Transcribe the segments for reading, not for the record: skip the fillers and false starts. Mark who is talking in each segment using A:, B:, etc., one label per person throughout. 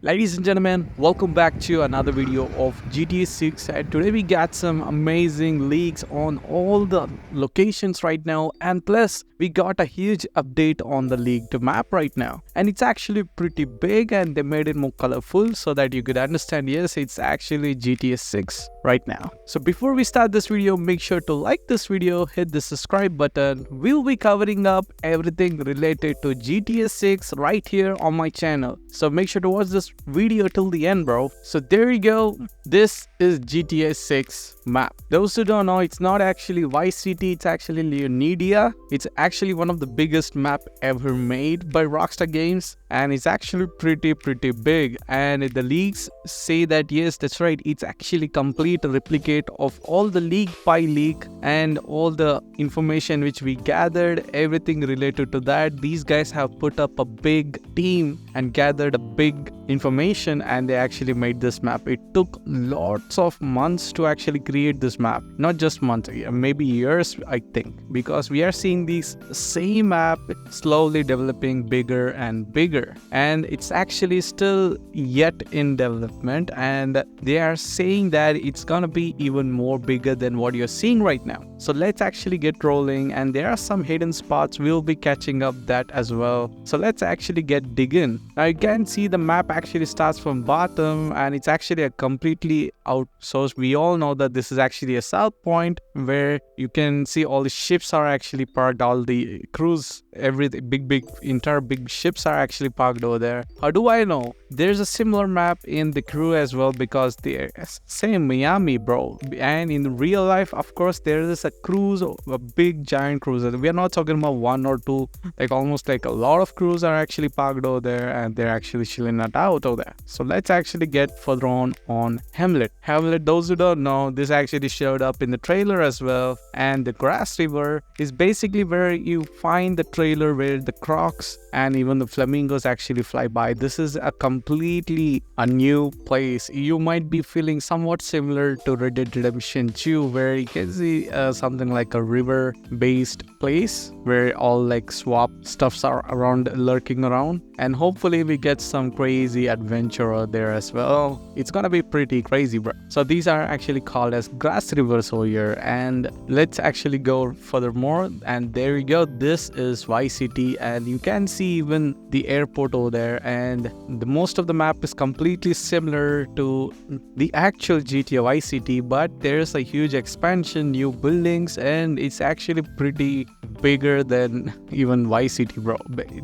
A: Ladies and gentlemen, welcome back to another video of GTA 6 and today we got some amazing leaks on all the locations right now, and plus we got a huge update on the leaked map right now, and it's actually pretty big and they made it more colorful so that you could understand, yes, it's actually GTA 6 right now. So before we start this video, make sure to like this video, hit the subscribe button. We'll be covering up everything related to GTA 6 right here on my channel, so make sure to watch this video till the end, bro. So there you go, this is GTA 6 map. Those who don't know, it's not actually Vice City, it's actually Leonidia. It's actually one of the biggest map ever made by Rockstar Games, and it's actually pretty big, and the leaks say that yes, that's right, it's actually complete replicate of all the leak by leak and all the information which we gathered, everything related to that. These guys have put up a big team and gathered a big information, and they actually made this map. It took lots of months to actually create this map, not just months, maybe years, I think, because we are seeing these same map slowly developing bigger and bigger, and it's actually still yet in development, and they are saying that it's gonna be even more bigger than what you're seeing right now. So let's actually get rolling, and there are some hidden spots, we'll be catching up that as well. So let's actually get dig in. Now you can see the map actually starts from bottom, and it's actually a completely outsourced. We all know that this is actually a south point where you can see all the ships are actually parked, all the crews, everything, entire big ships are actually parked over there. How do I know? There's a similar map in the crew as well, because they're same Miami, bro. And in real life, of course, there is a cruise, a big giant cruiser. We are not talking about one or two, like almost like a lot of crews are actually parked over there, and they're actually chilling it out over there. So let's actually get further on Hamlet. Those who don't know, this actually showed up in the trailer as well, and the grass river is basically where you find the trailer where the crocs and even the flamingos actually fly by. This is a completely a new place. You might be feeling somewhat similar to Red Dead Redemption 2, where you can see something like a river based place where all like swap stuffs are around, lurking around, and hopefully we get some crazy adventure out there as well. It's gonna be pretty crazy, bro. So these are actually called as grass rivers over here, and let's actually go furthermore, and there you go, this is Vice City, and you can see even the airport over there, and the most of the map is completely similar to the actual GTA Vice City, but there's a huge expansion, new buildings, and it's actually pretty bigger than even Vice City, bro.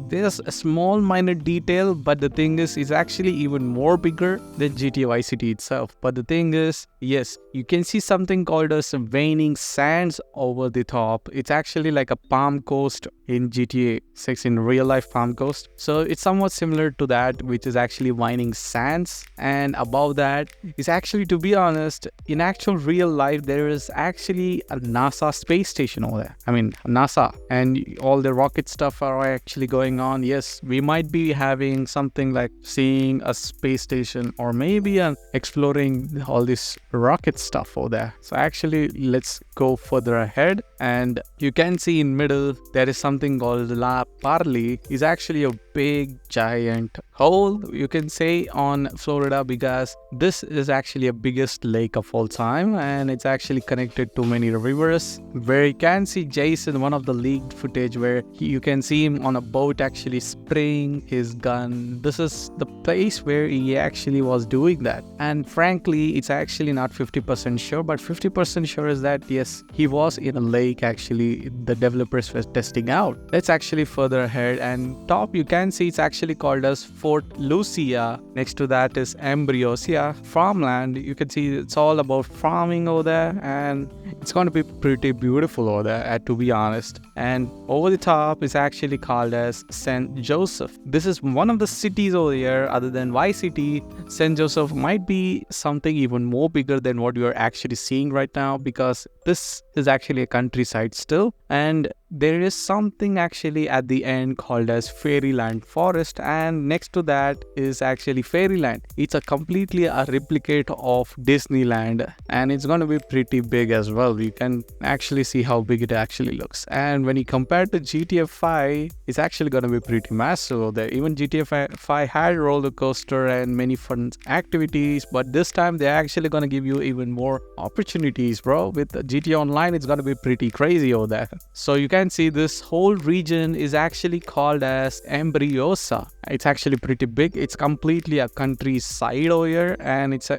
A: There's a small minor detail, but the thing is, it's actually even more bigger than GTA Vice City itself. But the thing is, yes, you can see something called as waning sands over the top. It's actually like a palm coast in GTA 6, in real life palm coast. So it's somewhat similar to that, which is actually waning sands, and above that is actually, to be honest, in actual real life there is actually a NASA space station over there. I mean NASA, and all the rocket stuff are actually going on. Yes, we might be having something like seeing a space station, or maybe exploring all this rocket stuff over there. So actually let's go further ahead, and you can see in middle there is something called La Parley. Is actually a big giant hole, you can say, on Florida, because this is actually a biggest lake of all time, and it's actually connected to many rivers, where you can see Jason, one of the leaked footage where you can see him on a boat actually spraying his gun. This is the place where he actually was doing that, and frankly it's actually not 50% sure, but 50% sure is that yes, he was in a lake actually the developers were testing out. Let's actually further ahead, and top you can see it's actually called as Fort Lucia. Next to that is Ambrosia farmland. You can see it's all about farming over there, and it's going to be pretty beautiful over there, to be honest. And over the top is actually called as St. Joseph. This is one of the cities over here. Other than Vice City, St. Joseph might be something even more bigger than what you are actually seeing right now, because this is actually a countryside still, and there is something actually at the end called as Fairyland Forest, and next to that is actually Fairyland. It's a completely a replicate of Disneyland, and it's going to be pretty big as well. You can actually see how big it actually looks. And when you compare to GTA 5, it's actually going to be pretty massive there. Even GTA 5 had a roller coaster and many fun activities, but this time they're actually going to give you even more opportunities, bro. With GTA Online, it's going to be pretty crazy over there. So you can see this whole region is actually called as Embryosa. It's actually pretty big. It's completely a countryside over here, and it's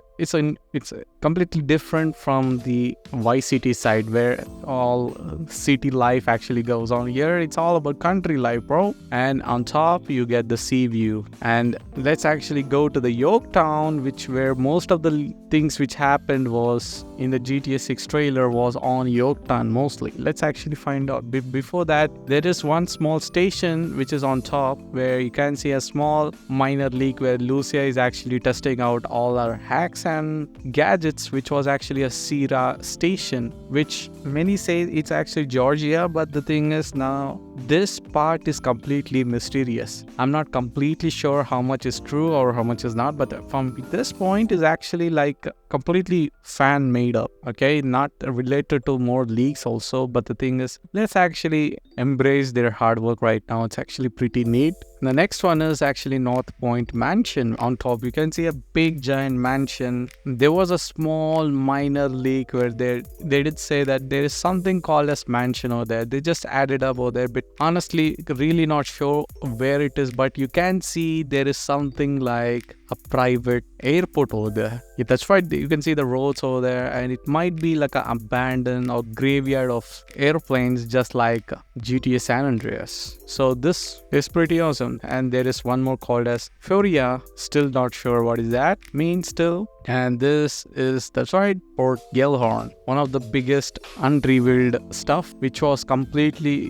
A: completely different from the Vice City side where all city life actually goes on. Here it's all about country life, bro. And on top you get the sea view. And let's actually go to the Yorktown, where most of the things which happened was in the GTA 6 trailer was on Yorktown mostly. Let's actually find out. Before that, there is one small station which is on top where you can see a small minor leak where Lucia is actually testing out all our hacks and gadgets, which was actually a Sierra station, which many say it's actually Georgia, but the thing is now this part is completely mysterious. I'm not completely sure how much is true or how much is not, but from this point is actually like completely fan made up, okay, not related to more leaks also. But the thing is, let's actually embrace their hard work right now. It's actually pretty neat. The next one is actually North Point Mansion. On top you can see a big giant mansion. There was a small minor leak where they did say that there is something called as mansion over there. They just added up over there, but honestly really not sure where it is. But you can see there is something like a private airport over there. Yeah, that's right, you can see the roads over there, and it might be like an abandoned or graveyard of airplanes, just like GTA San Andreas. So this is pretty awesome. And there is one more called as Furia. Still not sure what is that means still. And this is, that's right, Port Gellhorn, one of the biggest unrevealed stuff, which was completely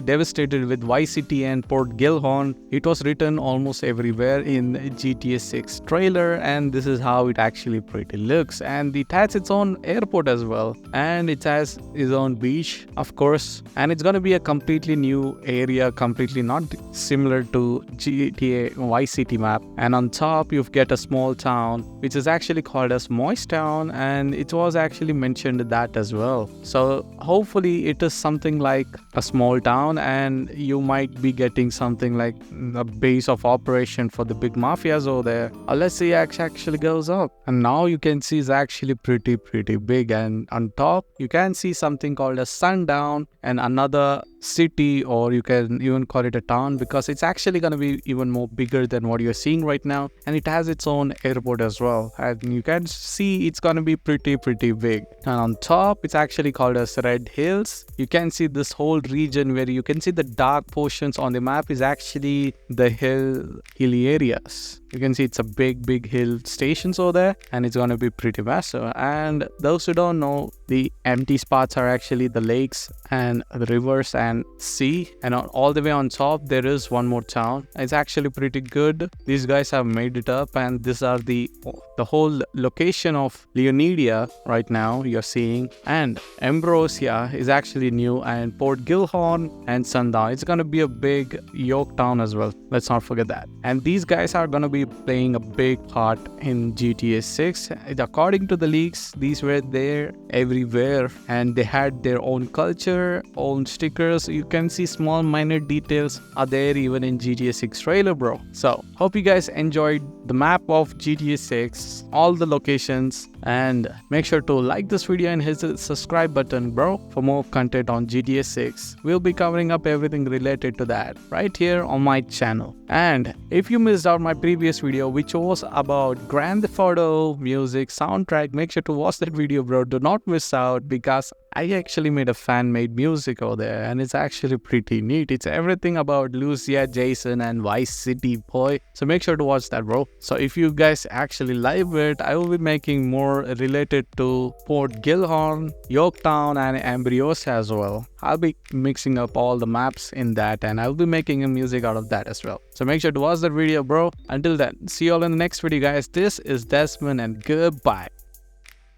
A: devastated with Vice City and Port Gellhorn. It was written almost everywhere in GTA 6 trailer, and this is how it actually pretty looks. And it has its own airport as well, and it has its own beach, of course. And it's gonna be a completely new area, completely not similar to GTA Vice City map. And on top you get a small town which is actually called as Moist Town, and it was actually mentioned that as well. So hopefully it is something like a small town, and you might be getting something like a base of operation for the big mafias over there. Let's see how it actually goes up. And now you can see it's actually pretty big. And on top you can see something called a Sundown, and another city, or you can even call it a town, because it's actually going to be even more bigger than what you're seeing right now. And it has its own airport as well, and you can see it's going to be pretty big. And on top it's actually called as Red Hills. You can see this whole region where you can see the dark portions on the map is actually the hilly areas. You can see it's a big hill stations over there, and it's gonna be pretty massive. And those who don't know, the empty spots are actually the lakes and the rivers and sea. And all the way on top there is one more town. It's actually pretty good. These guys have made it up, and these are the whole location of Leonidia right now you're seeing. And Ambrosia is actually new, and Port Gellhorn and Sundown. It's gonna be a big Yorktown as well. Let's not forget that. And these guys are gonna be playing a big part in GTA 6. According to the leaks, these were there everywhere, and they had their own culture, own stickers. You can see small minor details are there even in GTA 6 trailer, bro. So hope you guys enjoyed the map of GTA 6, all the locations, and make sure to like this video and hit the subscribe button, bro, for more content on GTA 6. We'll be covering up everything related to that right here on my channel. And if you missed out my previous video, which was about Grand Theft Auto music soundtrack, make sure to watch that video, bro. Do not miss out, because I actually made a fan-made music over there, and it's actually pretty neat. It's everything about Lucia, Jason, and Vice City, boy. So make sure to watch that, bro. So if you guys actually like it, I will be making more related to Port Gellhorn, Yorktown, and Ambrosia as well. I'll be mixing up all the maps in that, and I'll be making a music out of that as well. So make sure to watch that video, bro. Until then, see you all in the next video, guys. This is Dezzmon, and goodbye.